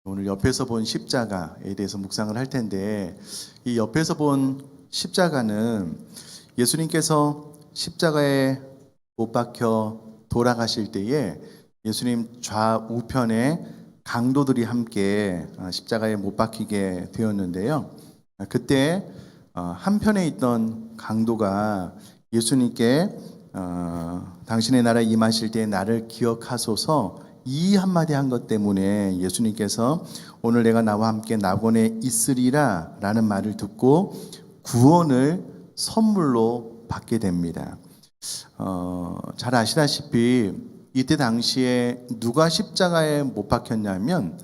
오늘 옆에서 본 십자가에 대해서 묵상을 할 텐데, 이 옆에서 본 십자가는 예수님께서 십자가에 못 박혀 돌아가실 때에 예수님 좌우편에 강도들이 함께 십자가에 못 박히게 되었는데요. 그때 한편에 있던 강도가 예수님께 당신의 나라에 임하실 때 나를 기억하소서, 이 한마디 한 것 때문에 예수님께서 오늘 내가 나와 함께 낙원에 있으리라 라는 말을 듣고 구원을 선물로 받게 됩니다. 잘 아시다시피 이때 당시에 누가 십자가에 못 박혔냐면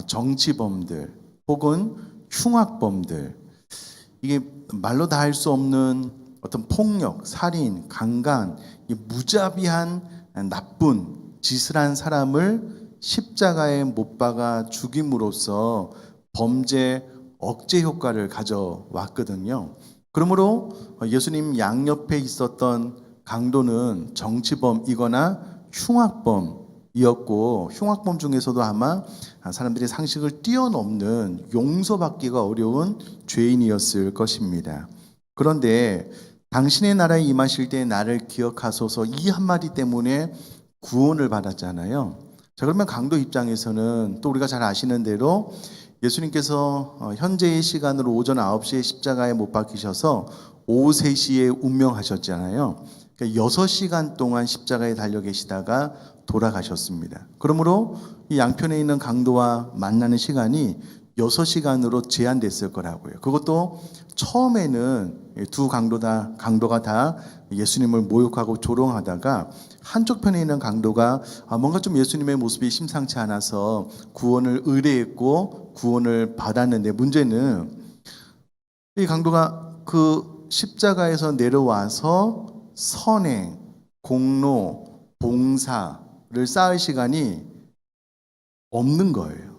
정치범들 혹은 흉악범들, 이게 말로 다 할 수 없는 어떤 폭력, 살인, 강간, 무자비한 나쁜 짓을 한 사람을 십자가에 못 박아 죽임으로써 범죄 억제 효과를 가져왔거든요. 그러므로 예수님 양옆에 있었던 강도는 정치범이거나 흉악범이었고, 흉악범 중에서도 아마 사람들이 상식을 뛰어넘는 용서받기가 어려운 죄인이었을 것입니다. 그런데 당신의 나라에 임하실 때 나를 기억하소서, 이 한마디 때문에 구원을 받았잖아요. 자, 그러면 강도 입장에서는 또 우리가 잘 아시는 대로 예수님께서 현재의 시간으로 오전 9시에 십자가에 못 박히셔서 오후 3시에 운명하셨잖아요. 그러니까 6시간 동안 십자가에 달려 계시다가 돌아가셨습니다. 그러므로 이 양편에 있는 강도와 만나는 시간이 6시간으로 제한됐을 거라고요. 그것도 처음에는 두 강도가 다 예수님을 모욕하고 조롱하다가 한쪽 편에 있는 강도가 뭔가 좀 예수님의 모습이 심상치 않아서 구원을 의뢰했고 구원을 받았는데, 문제는 이 강도가 그 십자가에서 내려와서 선행, 공로, 봉사를 쌓을 시간이 없는 거예요.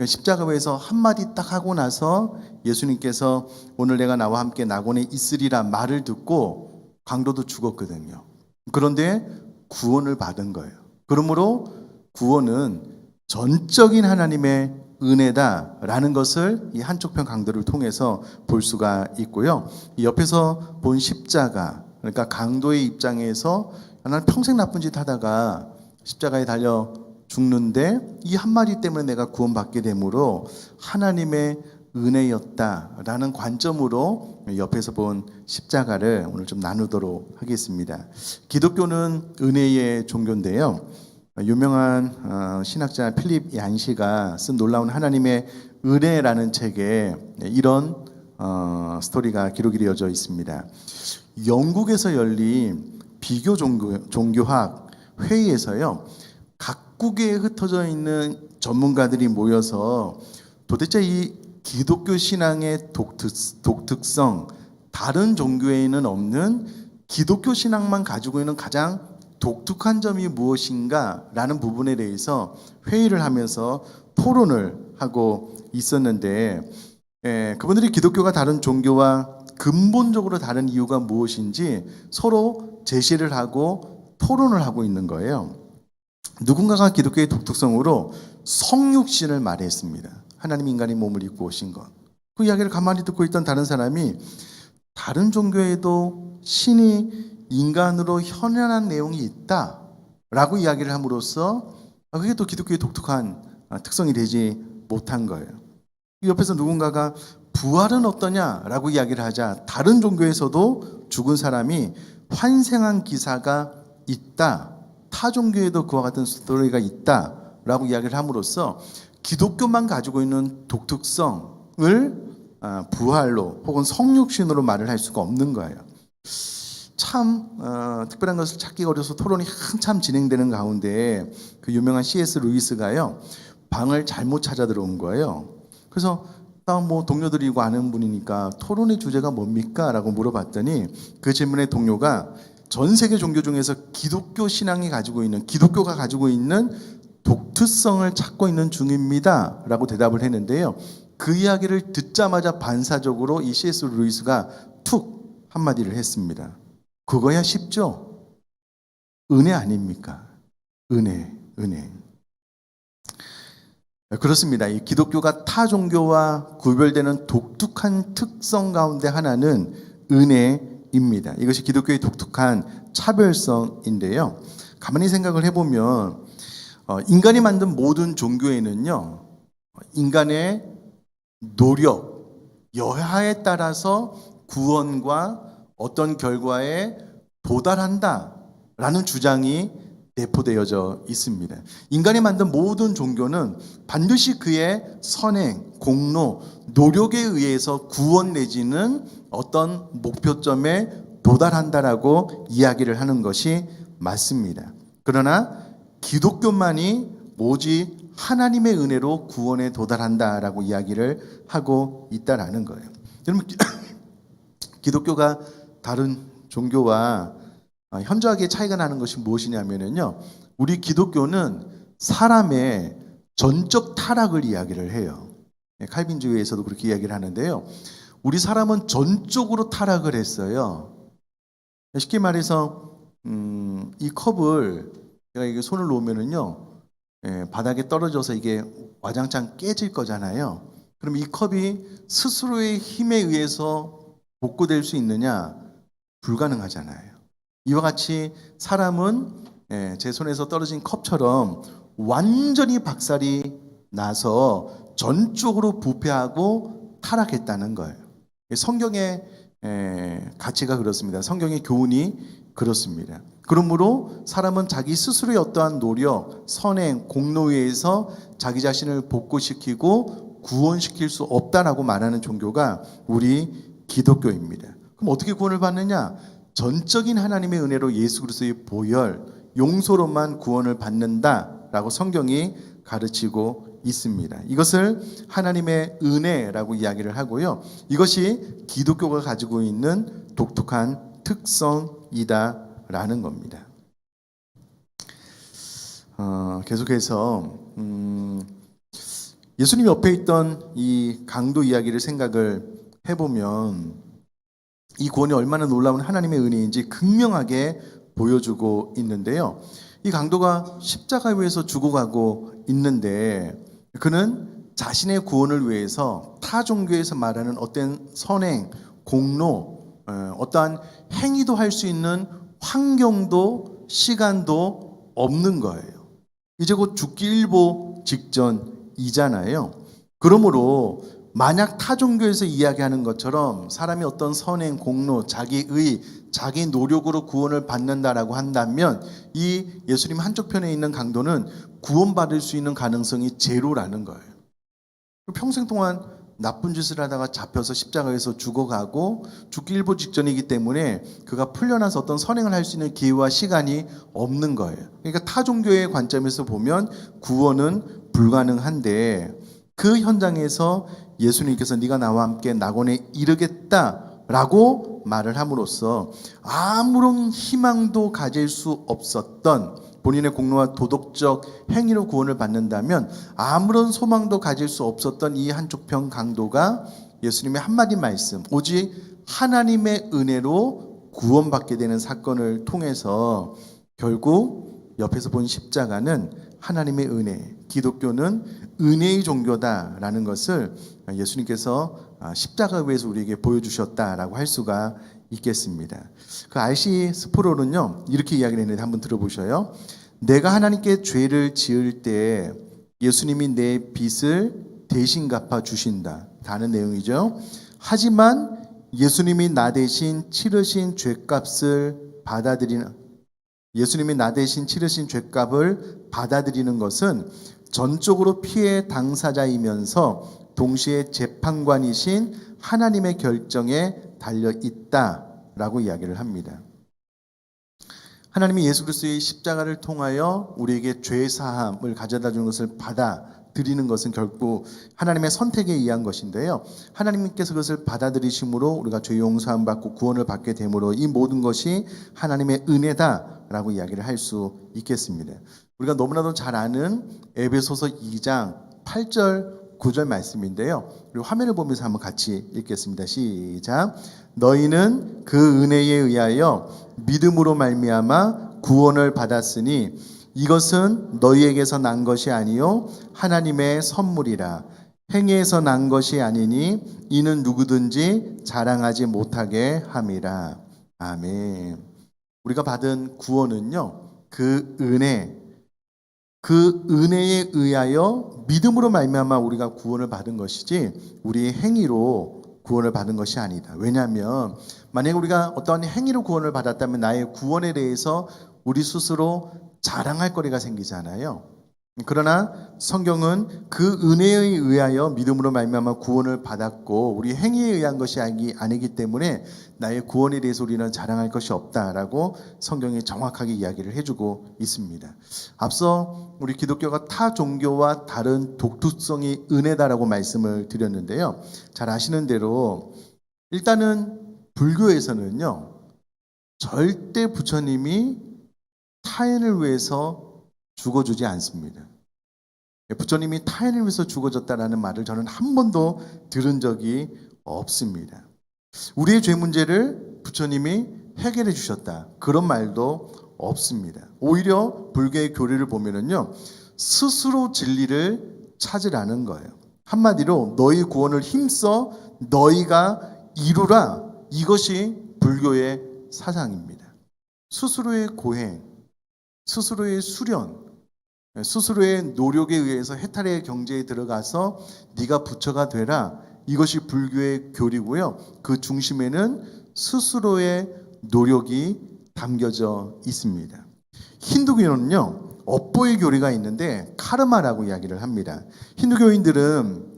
십자가에서 한마디 딱 하고 나서 예수님께서 오늘 내가 나와 함께 낙원에 있으리라 말을 듣고 강도도 죽었거든요. 그런데 구원을 받은 거예요. 그러므로 구원은 전적인 하나님의 은혜다라는 것을 이 한쪽 편 강도를 통해서 볼 수가 있고요. 이 옆에서 본 십자가, 그러니까 강도의 입장에서 나는 평생 나쁜 짓 하다가 십자가에 달려 죽는데 이 한마디 때문에 내가 구원받게 되므로 하나님의 은혜였다라는 관점으로 옆에서 본 십자가를 오늘 좀 나누도록 하겠습니다. 기독교는 은혜의 종교인데요. 유명한 신학자 필립 얀시가 쓴 놀라운 하나님의 은혜라는 책에 이런 스토리가 기록이 되어져 있습니다. 영국에서 열린 비교 종교학 회의에서요, 각국에 흩어져 있는 전문가들이 모여서 도대체 이 기독교 신앙의 독특성, 다른 종교에는 없는 기독교 신앙만 가지고 있는 가장 독특한 점이 무엇인가 라는 부분에 대해서 회의를 하면서 토론을 하고 있었는데, 그분들이 기독교가 다른 종교와 근본적으로 다른 이유가 무엇인지 서로 제시를 하고 토론을 하고 있는 거예요. 누군가가 기독교의 독특성으로 성육신을 말했습니다. 하나님 인간이 몸을 입고 오신 것. 그 이야기를 가만히 듣고 있던 다른 사람이 다른 종교에도 신이 인간으로 현현한 내용이 있다라고 이야기를 함으로써 그게 또 기독교의 독특한 특성이 되지 못한 거예요. 옆에서 누군가가 부활은 어떠냐라고 이야기를 하자 다른 종교에서도 죽은 사람이 환생한 기사가 있다, 타 종교에도 그와 같은 스토리가 있다라고 이야기를 함으로써 기독교만 가지고 있는 독특성을 부활로 혹은 성육신으로 말을 할 수가 없는 거예요. 참 특별한 것을 찾기가 어려서 토론이 한참 진행되는 가운데 그 유명한 C.S. 루이스가요, 방을 잘못 찾아 들어온 거예요. 그래서 뭐 동료들이고 아는 분이니까 토론의 주제가 뭡니까? 라고 물어봤더니 그 질문에 동료가 전 세계 종교 중에서 기독교가 가지고 있는 독특성을 찾고 있는 중입니다 라고 대답을 했는데요, 그 이야기를 듣자마자 반사적으로 이 C.S. 루이스가 툭 한마디를 했습니다. 그거야 쉽죠? 은혜 아닙니까? 은혜. 그렇습니다. 이 기독교가 타 종교와 구별되는 독특한 특성 가운데 하나는 은혜입니다. 이것이 기독교의 독특한 차별성인데요. 가만히 생각을 해보면 인간이 만든 모든 종교에는요, 인간의 노력, 여하에 따라서 구원과 어떤 결과에 도달한다라는 주장이 내포되어져 있습니다. 인간이 만든 모든 종교는 반드시 그의 선행, 공로, 노력에 의해서 구원 내지는 어떤 목표점에 도달한다라고 이야기를 하는 것이 맞습니다. 그러나 기독교만이 오직 하나님의 은혜로 구원에 도달한다라고 이야기를 하고 있다라는 거예요. 여러분, 기독교가 다른 종교와 현저하게 차이가 나는 것이 무엇이냐면요, 우리 기독교는 사람의 전적 타락을 이야기를 해요. 칼빈주의에서도 그렇게 이야기를 하는데요, 우리 사람은 전적으로 타락을 했어요. 쉽게 말해서 이 컵을 제가 이게 손을 놓으면은요, 바닥에 떨어져서 이게 와장창 깨질 거잖아요. 그럼 이 컵이 스스로의 힘에 의해서 복구될 수 있느냐? 불가능하잖아요. 이와 같이 사람은 제 손에서 떨어진 컵처럼 완전히 박살이 나서 전적으로 부패하고 타락했다는 거예요. 성경의 가치가 그렇습니다. 성경의 교훈이 그렇습니다. 그러므로 사람은 자기 스스로의 어떠한 노력, 선행, 공로에 의해서 자기 자신을 복구시키고 구원시킬 수 없다라고 말하는 종교가 우리 기독교입니다. 그럼 어떻게 구원을 받느냐? 전적인 하나님의 은혜로 예수 그리스도의 보혈, 용서로만 구원을 받는다라고 성경이 가르치고 있습니다. 이것을 하나님의 은혜라고 이야기를 하고요. 이것이 기독교가 가지고 있는 독특한 특성이다라는 겁니다. 계속해서 예수님 옆에 있던 이 강도 이야기를 생각을 해보면 이 구원이 얼마나 놀라운 하나님의 은혜인지 극명하게 보여주고 있는데요. 이 강도가 십자가 위에서 죽어가고 있는데 그는 자신의 구원을 위해서 타 종교에서 말하는 어떤 선행, 공로, 어떠한 행위도 할 수 있는 환경도 시간도 없는 거예요. 이제 곧 죽기 일보 직전이잖아요. 그러므로 만약 타 종교에서 이야기하는 것처럼 사람이 어떤 선행, 공로, 자기의, 자기 노력으로 구원을 받는다라고 한다면 이 예수님 한쪽 편에 있는 강도는 구원받을 수 있는 가능성이 제로라는 거예요. 평생 동안 나쁜 짓을 하다가 잡혀서 십자가에서 죽어가고 죽기 일보 직전이기 때문에 그가 풀려나서 어떤 선행을 할 수 있는 기회와 시간이 없는 거예요. 그러니까 타 종교의 관점에서 보면 구원은 불가능한데 그 현장에서 예수님께서 네가 나와 함께 낙원에 이르겠다라고 말을 함으로써 아무런 희망도 가질 수 없었던 본인의 공로와 도덕적 행위로 구원을 받는다면 아무런 소망도 가질 수 없었던 이 한쪽 편 강도가 예수님의 한마디 말씀, 오직 하나님의 은혜로 구원받게 되는 사건을 통해서 결국 옆에서 본 십자가는 하나님의 은혜, 기독교는 은혜의 종교다라는 것을 예수님께서 십자가 위에서 우리에게 보여주셨다라고 할 수가 있겠습니다. 그 R.C. 스프롤은요 이렇게 이야기를 했는데 한번 들어보셔요. 내가 하나님께 죄를 지을 때 예수님이 내 빚을 대신 갚아 주신다. 다는 내용이죠. 하지만 예수님이 나 대신 치르신 죄값을 받아들이는 예수님이 나 대신 치르신 죄값을 받아들이는 것은 전적으로 피해 당사자이면서 동시에 재판관이신 하나님의 결정에 달려 있다라고 이야기를 합니다. 하나님이 예수 그리스도의 십자가를 통하여 우리에게 죄 사함을 가져다 주는 것을 받아들이는 것은 결국 하나님의 선택에 의한 것인데요. 하나님께서 그것을 받아들이심으로 우리가 죄 용서함 받고 구원을 받게 되므로 이 모든 것이 하나님의 은혜다라고 이야기를 할 수 있겠습니다. 우리가 너무나도 잘 아는 에베소서 2장 8절 9절 말씀인데요. 우리 화면을 보면서 한번 같이 읽겠습니다. 시작. 너희는 그 은혜에 의하여 믿음으로 말미암아 구원을 받았으니 이것은 너희에게서 난 것이 아니요 하나님의 선물이라. 행위에서 난 것이 아니니 이는 누구든지 자랑하지 못하게 함이라. 아멘. 우리가 받은 구원은요, 그 은혜에 의하여 믿음으로 말미암아 우리가 구원을 받은 것이지 우리의 행위로 구원을 받은 것이 아니다. 왜냐하면 만약에 우리가 어떤 행위로 구원을 받았다면 나의 구원에 대해서 우리 스스로 자랑할 거리가 생기잖아요. 그러나 성경은 그 은혜에 의하여 믿음으로 말미암아 구원을 받았고 우리 행위에 의한 것이 아니기 때문에 나의 구원에 대해서 우리는 자랑할 것이 없다라고 성경이 정확하게 이야기를 해주고 있습니다. 앞서 우리 기독교가 타 종교와 다른 독특성이 은혜다라고 말씀을 드렸는데요. 잘 아시는 대로 일단은 불교에서는요, 절대 부처님이 타인을 위해서 죽어주지 않습니다. 부처님이 타인을 위해서 죽어졌다라는 말을 저는 한 번도 들은 적이 없습니다. 우리의 죄 문제를 부처님이 해결해 주셨다, 그런 말도 없습니다. 오히려 불교의 교리를 보면은요, 스스로 진리를 찾으라는 거예요. 한마디로 너희 구원을 힘써 너희가 이루라, 이것이 불교의 사상입니다. 스스로의 고행, 스스로의 수련, 스스로의 노력에 의해서 해탈의 경제에 들어가서 네가 부처가 되라, 이것이 불교의 교리고요. 그 중심에는 스스로의 노력이 담겨져 있습니다. 힌두교는요, 업보의 교리가 있는데 카르마라고 이야기를 합니다. 힌두교인들은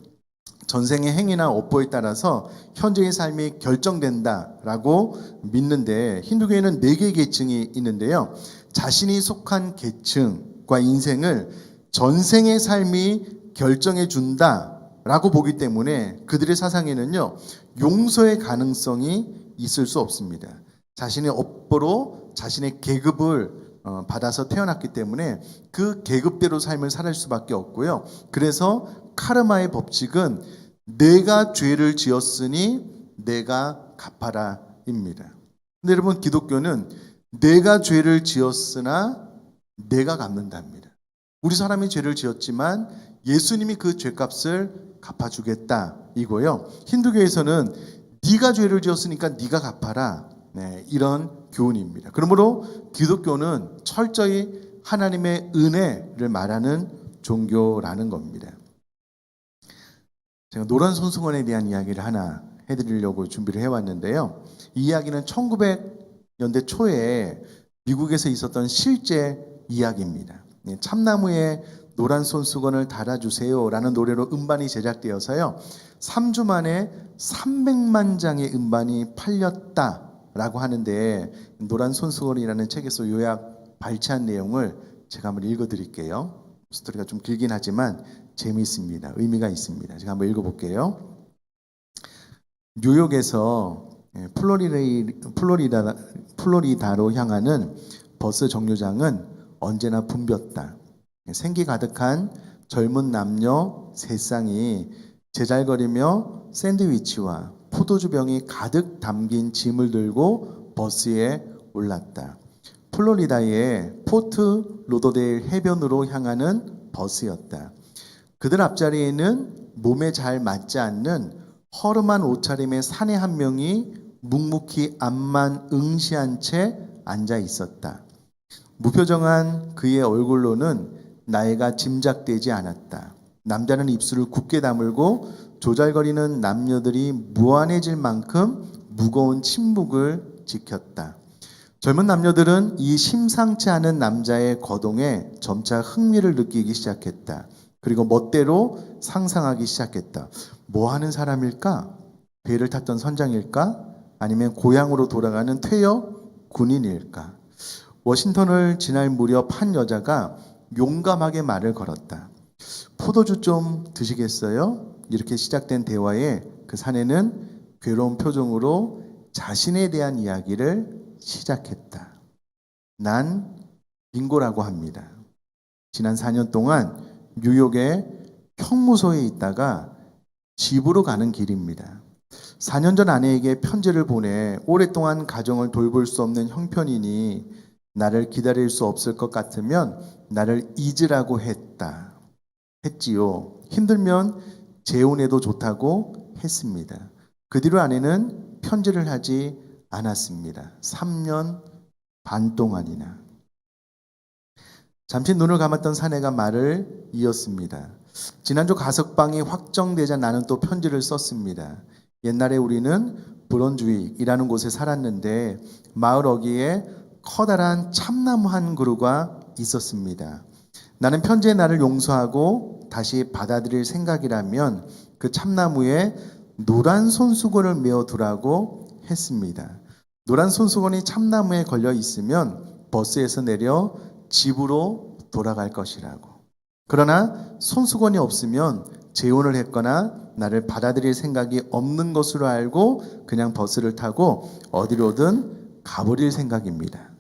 전생의 행위나 업보에 따라서 현재의 삶이 결정된다라고 믿는데, 힌두교에는 4개의 계층이 있는데요, 자신이 속한 계층과 인생을 전생의 삶이 결정해 준다라고 보기 때문에 그들의 사상에는요, 용서의 가능성이 있을 수 없습니다. 자신의 업보로 자신의 계급을 받아서 태어났기 때문에 그 계급대로 삶을 살할 수밖에 없고요. 그래서 카르마의 법칙은 내가 죄를 지었으니 내가 갚아라입니다. 근데 여러분, 기독교는 내가 죄를 지었으나 내가 갚는답니다. 우리 사람이 죄를 지었지만 예수님이 그 죄값을 갚아주겠다 이거요. 힌두교에서는 네가 죄를 지었으니까 네가 갚아라, 이런 교훈입니다. 그러므로 기독교는 철저히 하나님의 은혜를 말하는 종교라는 겁니다. 제가 노란 손수건에 대한 이야기를 하나 해드리려고 준비를 해왔는데요. 이 이야기는 1900년대 초에 미국에서 있었던 실제 이야기입니다. 참나무에 노란 손수건을 달아주세요 라는 노래로 음반이 제작되어서요, 3주 만에 300만 장의 음반이 팔렸다라고 하는데, 노란 손수건이라는 책에서 요약 발췌한 내용을 제가 한번 읽어드릴게요. 스토리가 좀 길긴 하지만 재미있습니다. 의미가 있습니다. 제가 한번 읽어볼게요. 뉴욕에서 플로리다로 향하는 버스 정류장은 언제나 붐볐다. 생기 가득한 젊은 남녀 세 쌍이 제잘거리며 샌드위치와 포도주 병이 가득 담긴 짐을 들고 버스에 올랐다. 플로리다의 포트 로더데일 해변으로 향하는 버스였다. 그들 앞자리에는 몸에 잘 맞지 않는 허름한 옷차림의 사내 한 명이 묵묵히 앞만 응시한 채 앉아 있었다. 무표정한 그의 얼굴로는 나이가 짐작되지 않았다. 남자는 입술을 굳게 다물고 조잘거리는 남녀들이 무한해질 만큼 무거운 침묵을 지켰다. 젊은 남녀들은 이 심상치 않은 남자의 거동에 점차 흥미를 느끼기 시작했다. 그리고 멋대로 상상하기 시작했다. 뭐 하는 사람일까? 배를 탔던 선장일까? 아니면 고향으로 돌아가는 퇴역 군인일까? 워싱턴을 지날 무렵 한 여자가 용감하게 말을 걸었다. 포도주 좀 드시겠어요? 이렇게 시작된 대화에 그 사내는 괴로운 표정으로 자신에 대한 이야기를 시작했다. 난 빙고라고 합니다. 지난 4년 동안 뉴욕의 형무소에 있다가 집으로 가는 길입니다. 4년 전 아내에게 편지를 보내 오랫동안 가정을 돌볼 수 없는 형편이니 나를 기다릴 수 없을 것 같으면 나를 잊으라고 했지요. 힘들면 재혼해도 좋다고 했습니다. 그 뒤로 아내는 편지를 하지 않았습니다. 3년 반 동안이나. 잠시 눈을 감았던 사내가 말을 이었습니다. 지난주 가석방이 확정되자 나는 또 편지를 썼습니다. 옛날에 우리는 브론즈윅이라는 곳에 살았는데 마을 어귀에 커다란 참나무 한 그루가 있었습니다. 나는 편지에 나를 용서하고 다시 받아들일 생각이라면 그 참나무에 노란 손수건을 메어 두라고 했습니다. 노란 손수건이 참나무에 걸려 있으면 버스에서 내려 집으로 돌아갈 것이라고. 그러나 손수건이 없으면 재혼을 했거나 나를 받아들일 생각이 없는 것으로 알고 그냥 버스를 타고 어디로든 가버릴 생각입니다.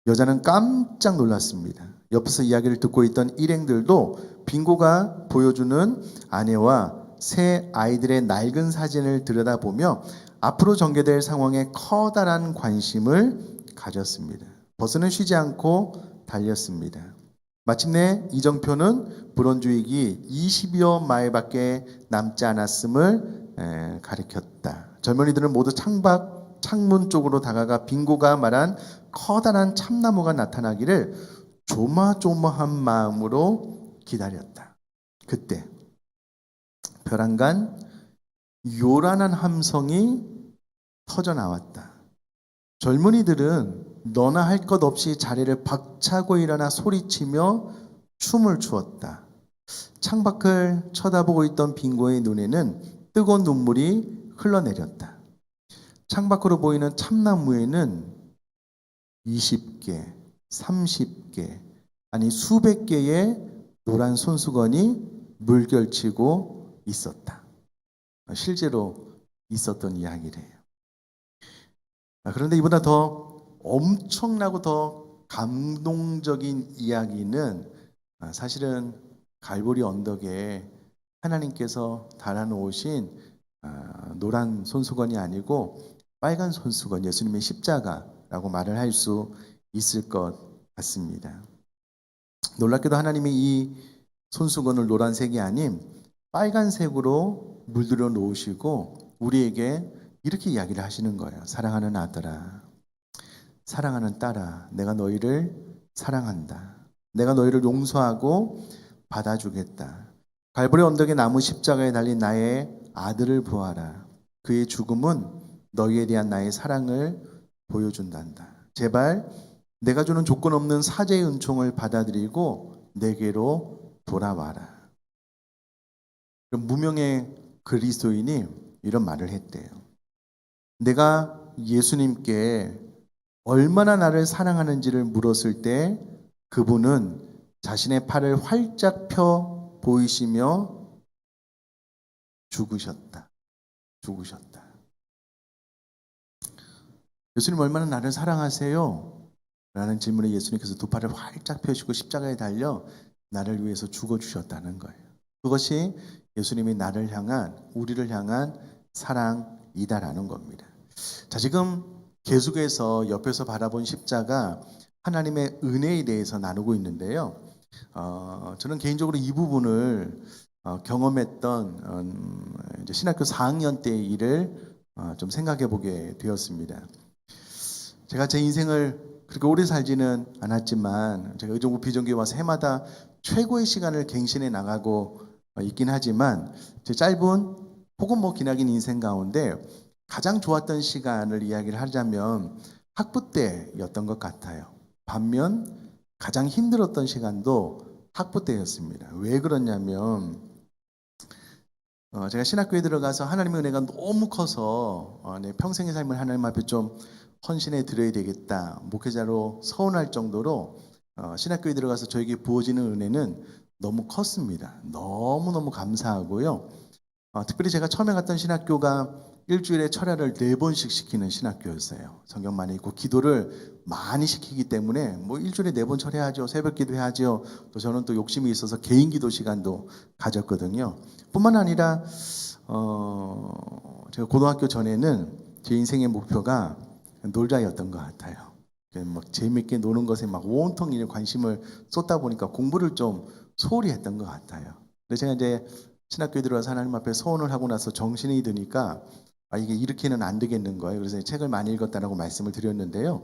여자는 깜짝 놀랐습니다. 옆에서 이야기를 듣고 있던 일행들도 빙고가 보여주는 아내와 새 아이들의 낡은 사진을 들여다보며 앞으로 전개될 상황에 커다란 관심을 가졌습니다. 버스는 쉬지 않고 달렸습니다. 마침내 이정표는 브론즈윅이 20여 마일밖에 남지 않았음을 가리켰다. 젊은이들은 모두 창문 쪽으로 다가가 빙고가 말한 커다란 참나무가 나타나기를 조마조마한 마음으로 기다렸다. 그때 벼랑간 요란한 함성이 터져 나왔다. 젊은이들은 너나 할 것 없이 자리를 박차고 일어나 소리치며 춤을 추었다. 창밖을 쳐다보고 있던 빙고의 눈에는 뜨거운 눈물이 흘러내렸다. 창밖으로 보이는 참나무에는 20개, 30개, 아니 수백 개의 노란 손수건이 물결치고 있었다. 실제로 있었던 이야기래요. 그런데 이보다 더 엄청나고 더 감동적인 이야기는 사실은 갈보리 언덕에 하나님께서 달아놓으신 노란 손수건이 아니고 빨간 손수건, 예수님의 십자가라고 말을 할 수 있을 것 같습니다. 놀랍게도 하나님이 이 손수건을 노란색이 아닌 빨간색으로 물들여 놓으시고 우리에게 이렇게 이야기를 하시는 거예요. 사랑하는 아들아, 사랑하는 딸아, 내가 너희를 사랑한다. 내가 너희를 용서하고 받아주겠다. 갈보리 언덕의 나무 십자가에 달린 나의 아들을 보아라. 그의 죽음은 너희에 대한 나의 사랑을 보여준단다. 제발 내가 주는 조건 없는 사죄의 은총을 받아들이고 내게로 돌아와라. 무명의 그리스도인이 이런 말을 했대요. 내가 예수님께 얼마나 나를 사랑하는지를 물었을 때 그분은 자신의 팔을 활짝 펴 보이시며 죽으셨다. 예수님 얼마나 나를 사랑하세요? 라는 질문에 예수님께서 두 팔을 활짝 펴시고 십자가에 달려 나를 위해서 죽어주셨다는 거예요. 그것이 예수님이 나를 향한, 우리를 향한 사랑이다라는 겁니다. 자, 지금 계속해서 옆에서 바라본 십자가 하나님의 은혜에 대해서 나누고 있는데요. 저는 개인적으로 이 부분을 경험했던 이제 신학교 4학년 때의 일을 좀 생각해 보게 되었습니다. 제가 제 인생을 그렇게 오래 살지는 않았지만 제가 의정부 비전교회 와서 해마다 최고의 시간을 갱신해 나가고 있긴 하지만 제 짧은 혹은 뭐 기나긴 인생 가운데 가장 좋았던 시간을 이야기를 하자면 학부 때였던 것 같아요. 반면 가장 힘들었던 시간도 학부 때였습니다. 왜 그러냐면 제가 신학교에 들어가서 하나님의 은혜가 너무 커서 내 평생의 삶을 하나님 앞에 좀 헌신해 드려야 되겠다. 목회자로 서운할 정도로 신학교에 들어가서 저에게 부어지는 은혜는 너무 컸습니다. 너무너무 감사하고요. 특별히 제가 처음에 갔던 신학교가 일주일에 철야를 4번씩 시키는 신학교였어요. 성경 많이 읽고 기도를 많이 시키기 때문에 뭐 일주일에 4번 철야하죠. 새벽 기도해야죠. 또 저는 또 욕심이 있어서 개인 기도 시간도 가졌거든요. 뿐만 아니라 제가 고등학교 전에는 제 인생의 목표가 놀자였던 것 같아요. 막 재밌게 노는 것에 막 온통 관심을 쏟다 보니까 공부를 좀 소홀히 했던 것 같아요. 근데 제가 이제 신학교에 들어와서 하나님 앞에 서원을 하고 나서 정신이 드니까 이게 이렇게는 안 되겠는 거예요. 그래서 책을 많이 읽었다라고 말씀을 드렸는데요.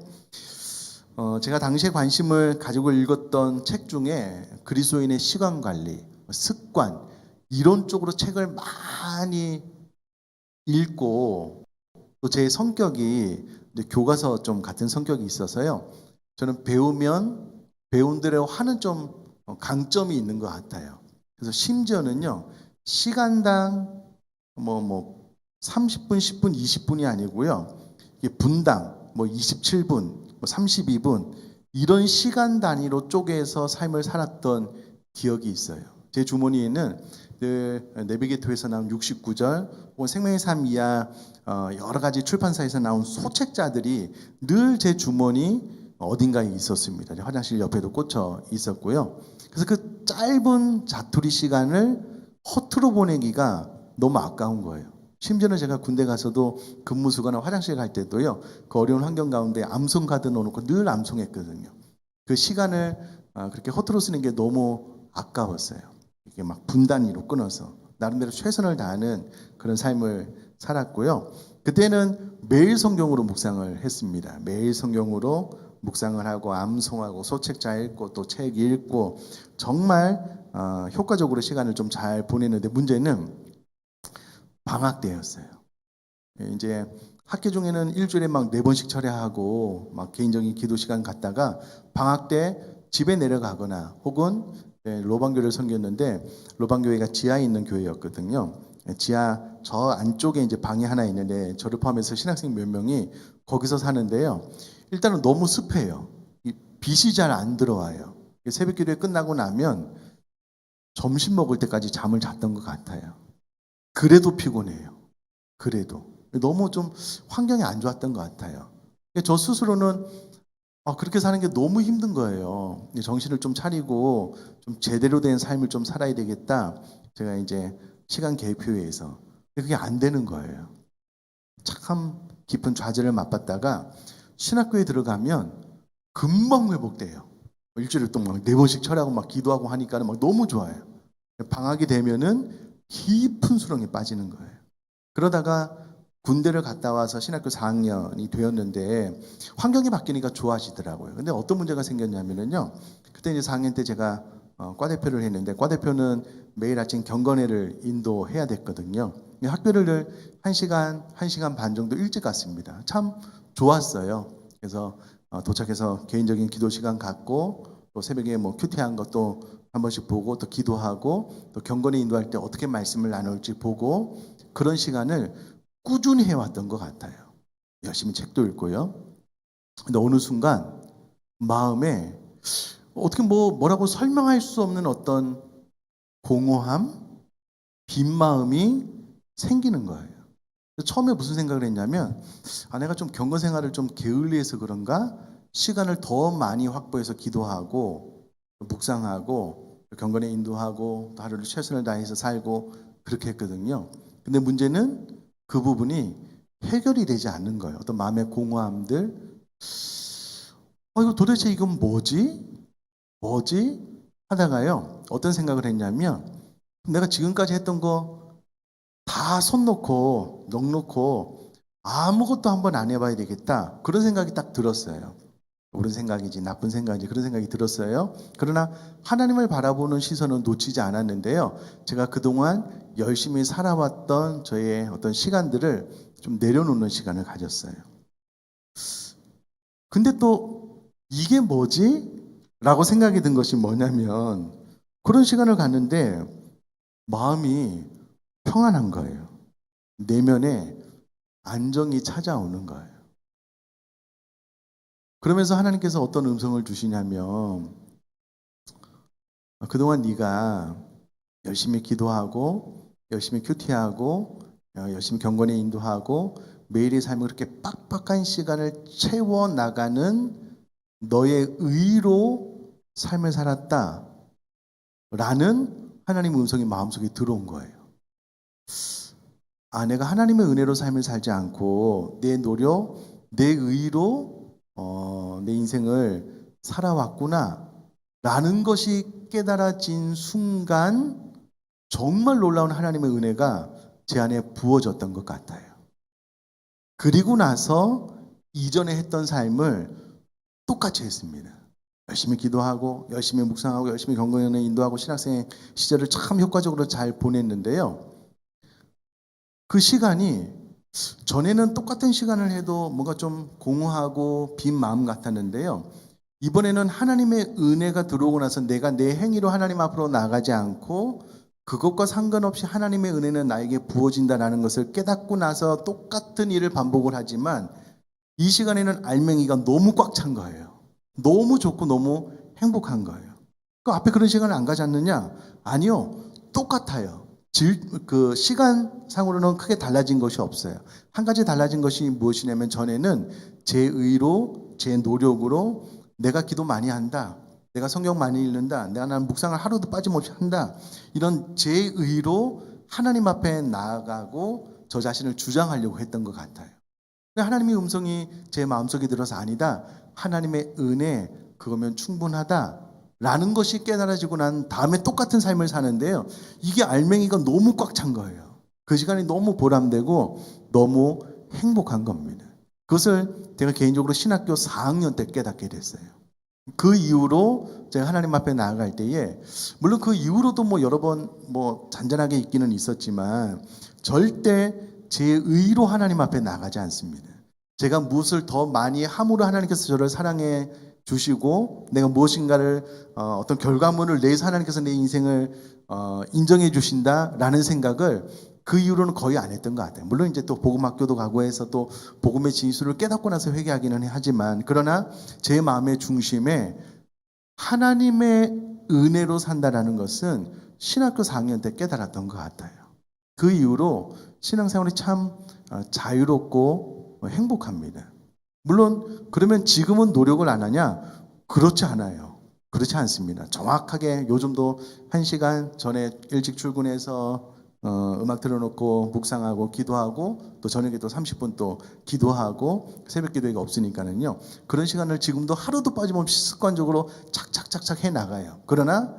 제가 당시에 관심을 가지고 읽었던 책 중에 그리스도인의 시간 관리, 습관 이런 쪽으로 책을 많이 읽고 또 제 성격이 교과서 좀 같은 성격이 있어서요. 저는 배우면 배운 대로 하는 좀 강점이 있는 것 같아요. 그래서 심지어는요. 시간당 뭐 30분, 10분, 20분이 아니고요. 이게 분당 뭐 27분, 뭐 32분 이런 시간 단위로 쪼개서 삶을 살았던 기억이 있어요. 제 주머니에는 늘 내비게이터에서 나온 69절 혹은 생명의 삶 이하 여러 가지 출판사에서 나온 소책자들이 늘 제 주머니 어딘가에 있었습니다. 화장실 옆에도 꽂혀 있었고요. 그래서 그 짧은 자투리 시간을 허투루 보내기가 너무 아까운 거예요. 심지어는 제가 군대 가서도 근무수거나 화장실 갈 때도요. 그 어려운 환경 가운데 암송 카드 넣어놓고 늘 암송했거든요. 그 시간을 그렇게 허투루 쓰는 게 너무 아까웠어요. 이게 막 분 단위로 끊어서 나름대로 최선을 다하는 그런 삶을 살았고요. 그때는 매일 성경으로 묵상을 했습니다. 매일 성경으로 묵상을 하고 암송하고 소책자 읽고 또 책 읽고 정말 효과적으로 시간을 좀 잘 보냈는데 문제는 방학 때였어요. 이제 학교 중에는 일주일에 막 4번씩 철야하고 막 개인적인 기도 시간 갖다가 방학 때 집에 내려가거나 혹은 로방교를 섬겼는데 로방교회가 지하에 있는 교회였거든요. 지하 저 안쪽에 이제 방이 하나 있는데 저를 포함해서 신학생 몇 명이 거기서 사는데요. 일단은 너무 습해요. 빛이 잘 안 들어와요. 새벽 기도회 끝나고 나면 점심 먹을 때까지 잠을 잤던 것 같아요. 그래도 피곤해요. 그래도 너무 좀 환경이 안 좋았던 것 같아요. 저 스스로는 그렇게 사는 게 너무 힘든 거예요. 정신을 좀 차리고 좀 제대로 된 삶을 좀 살아야 되겠다. 제가 이제 시간 계획표에 의해서 그게 안 되는 거예요. 참 깊은 좌절을 맛봤다가 신학교에 들어가면 금방 회복돼요. 일주일에 또 막 4번씩 철하고 막 기도하고 하니까는 막 너무 좋아요. 방학이 되면은 깊은 수렁에 빠지는 거예요. 그러다가 군대를 갔다 와서 신학교 4학년이 되었는데 환경이 바뀌니까 좋아지더라고요. 근데 어떤 문제가 생겼냐면요. 그때 이제 4학년 때 제가 과대표를 했는데 과대표는 매일 아침 경건회를 인도해야 됐거든요. 학교를 늘 1시간, 1시간 반 정도 일찍 갔습니다. 참 좋았어요. 그래서 도착해서 개인적인 기도 시간 갖고 또 새벽에 뭐 큐티한 것도 한 번씩 보고 또 기도하고 또 경건회 인도할 때 어떻게 말씀을 나눌지 보고 그런 시간을 꾸준히 해왔던 것 같아요. 열심히 책도 읽고요. 근데 어느 순간 마음에 어떻게 뭐라고 설명할 수 없는 어떤 공허함, 빈 마음이 생기는 거예요. 처음에 무슨 생각을 했냐면 내가 좀 경건 생활을 좀 게을리해서 그런가? 시간을 더 많이 확보해서 기도하고 묵상하고 경건에 인도하고 또 하루를 최선을 다해서 살고 그렇게 했거든요. 근데 문제는 그 부분이 해결이 되지 않는 거예요. 어떤 마음의 공허함들. 이거 도대체 이건 뭐지? 뭐지? 하다가요. 어떤 생각을 했냐면 내가 지금까지 했던 거 다 손 놓고 넋 놓고 아무것도 한번 안 해봐야 되겠다. 그런 생각이 딱 들었어요. 옳은 생각이지 나쁜 생각이지 그런 생각이 들었어요. 그러나 하나님을 바라보는 시선은 놓치지 않았는데요. 제가 그동안 열심히 살아왔던 저의 어떤 시간들을 좀 내려놓는 시간을 가졌어요. 근데 또 이게 뭐지? 라고 생각이 든 것이 뭐냐면 그런 시간을 갔는데 마음이 평안한 거예요. 내면에 안정이 찾아오는 거예요. 그러면서 하나님께서 어떤 음성을 주시냐면 그동안 네가 열심히 기도하고 열심히 큐티하고 열심히 경건에 인도하고 매일의 삶을 그렇게 빡빡한 시간을 채워나가는 너의 의로 삶을 살았다 라는 하나님의 음성이 마음속에 들어온 거예요. 내가 하나님의 은혜로 삶을 살지 않고 내 노력, 내 의로 내 인생을 살아왔구나 라는 것이 깨달아진 순간 정말 놀라운 하나님의 은혜가 제 안에 부어졌던 것 같아요. 그리고 나서 이전에 했던 삶을 똑같이 했습니다. 열심히 기도하고 열심히 묵상하고 열심히 경건에 인도하고 신학생 시절을 참 효과적으로 잘 보냈는데요. 그 시간이 전에는 똑같은 시간을 해도 뭔가 좀 공허하고 빈 마음 같았는데요. 이번에는 하나님의 은혜가 들어오고 나서 내가 내 행위로 하나님 앞으로 나가지 않고 그것과 상관없이 하나님의 은혜는 나에게 부어진다라는 것을 깨닫고 나서 똑같은 일을 반복을 하지만 이 시간에는 알맹이가 너무 꽉 찬 거예요. 너무 좋고 너무 행복한 거예요. 그 앞에 그런 시간을 안 가지 않느냐? 아니요. 똑같아요. 그 시간상으로는 크게 달라진 것이 없어요. 한 가지 달라진 것이 무엇이냐면 전에는 제 의로, 제 노력으로 내가 기도 많이 한다. 내가 성경 많이 읽는다. 내가 나는 묵상을 하루도 빠짐없이 한다. 이런 제 의로 하나님 앞에 나아가고 저 자신을 주장하려고 했던 것 같아요. 하나님의 음성이 제 마음속에 들어서 아니다. 하나님의 은혜 그거면 충분하다. 라는 것이 깨달아지고 난 다음에 똑같은 삶을 사는데요. 이게 알맹이가 너무 꽉 찬 거예요. 그 시간이 너무 보람되고 너무 행복한 겁니다. 그것을 제가 개인적으로 신학교 4학년 때 깨닫게 됐어요. 그 이후로 제가 하나님 앞에 나아갈 때에 물론 그 이후로도 뭐 여러 번 뭐 잔잔하게 있기는 있었지만 절대 제 의로 하나님 앞에 나가지 않습니다. 제가 무엇을 더 많이 함으로 하나님께서 저를 사랑해 주시고 내가 무엇인가를 어떤 결과물을 내서 하나님께서 내 인생을 인정해 주신다라는 생각을 그 이후로는 거의 안 했던 것 같아요. 물론 이제 또 복음학교도 가고 해서 또 복음의 진수를 깨닫고 나서 회개하기는 하지만 그러나 제 마음의 중심에 하나님의 은혜로 산다라는 것은 신학교 4학년 때 깨달았던 것 같아요. 그 이후로 신앙생활이 참 자유롭고 행복합니다. 물론 그러면 지금은 노력을 안 하냐? 그렇지 않아요. 그렇지 않습니다. 정확하게 요즘도 1시간 전에 일찍 출근해서 음악 틀어놓고 묵상하고 기도하고 또 저녁에 또 30분 또 기도하고 새벽 기도회가 없으니까는요. 그런 시간을 지금도 하루도 빠짐없이 습관적으로 착착착착 해 나가요. 그러나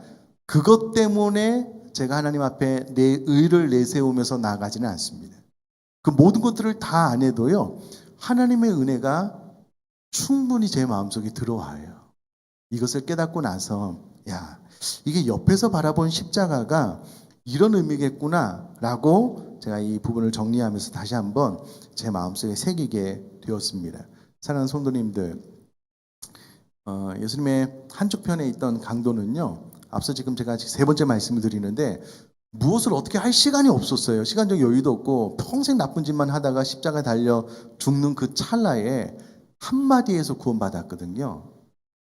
그것 때문에 제가 하나님 앞에 내 의를 내세우면서 나아가지는 않습니다. 그 모든 것들을 다 안 해도요. 하나님의 은혜가 충분히 제 마음속에 들어와요. 이것을 깨닫고 나서 야, 이게 옆에서 바라본 십자가가 이런 의미겠구나라고 제가 이 부분을 정리하면서 다시 한번 제 마음속에 새기게 되었습니다. 사랑하는 성도님들, 예수님의 한쪽 편에 있던 강도는요. 앞서 지금 제가 세 번째 말씀을 드리는데 무엇을 어떻게 할 시간이 없었어요. 시간적 여유도 없고 평생 나쁜 짓만 하다가 십자가에 달려 죽는 그 찰나에 한마디에서 구원받았거든요.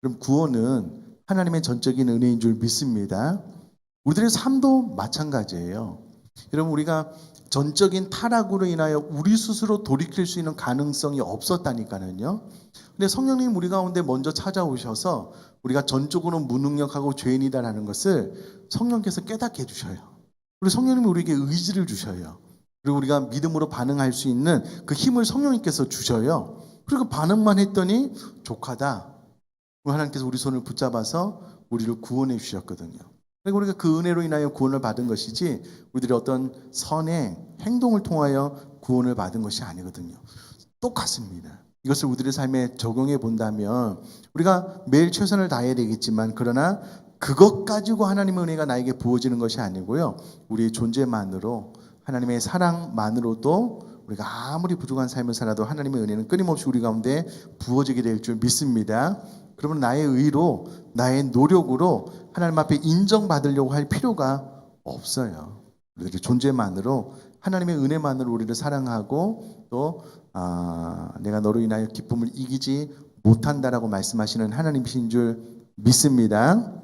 그럼 구원은 하나님의 전적인 은혜인 줄 믿습니다. 우리들의 삶도 마찬가지예요. 여러분 우리가 전적인 타락으로 인하여 우리 스스로 돌이킬 수 있는 가능성이 없었다니까는요. 근데 성령님 우리 가운데 먼저 찾아오셔서 우리가 전적으로 무능력하고 죄인이다라는 것을 성령께서 깨닫게 해주셔요. 그리고 성령님이 우리에게 의지를 주셔요. 그리고 우리가 믿음으로 반응할 수 있는 그 힘을 성령님께서 주셔요. 그리고 반응만 했더니 족하다. 하나님께서 우리 손을 붙잡아서 우리를 구원해 주셨거든요. 그리고 우리가 그 은혜로 인하여 구원을 받은 것이지 우리들이 어떤 선의 행동을 통하여 구원을 받은 것이 아니거든요. 똑같습니다. 이것을 우리들의 삶에 적용해 본다면 우리가 매일 최선을 다해야 되겠지만 그러나 그것 가지고 하나님의 은혜가 나에게 부어지는 것이 아니고요. 우리의 존재만으로 하나님의 사랑만으로도 우리가 아무리 부족한 삶을 살아도 하나님의 은혜는 끊임없이 우리 가운데 부어지게 될 줄 믿습니다. 그러면 나의 의로 나의 노력으로 하나님 앞에 인정받으려고 할 필요가 없어요. 우리들의 존재만으로 하나님의 은혜만으로 우리를 사랑하고 또 내가 너로 인하여 기쁨을 이기지 못한다라고 말씀하시는 하나님이신 줄 믿습니다.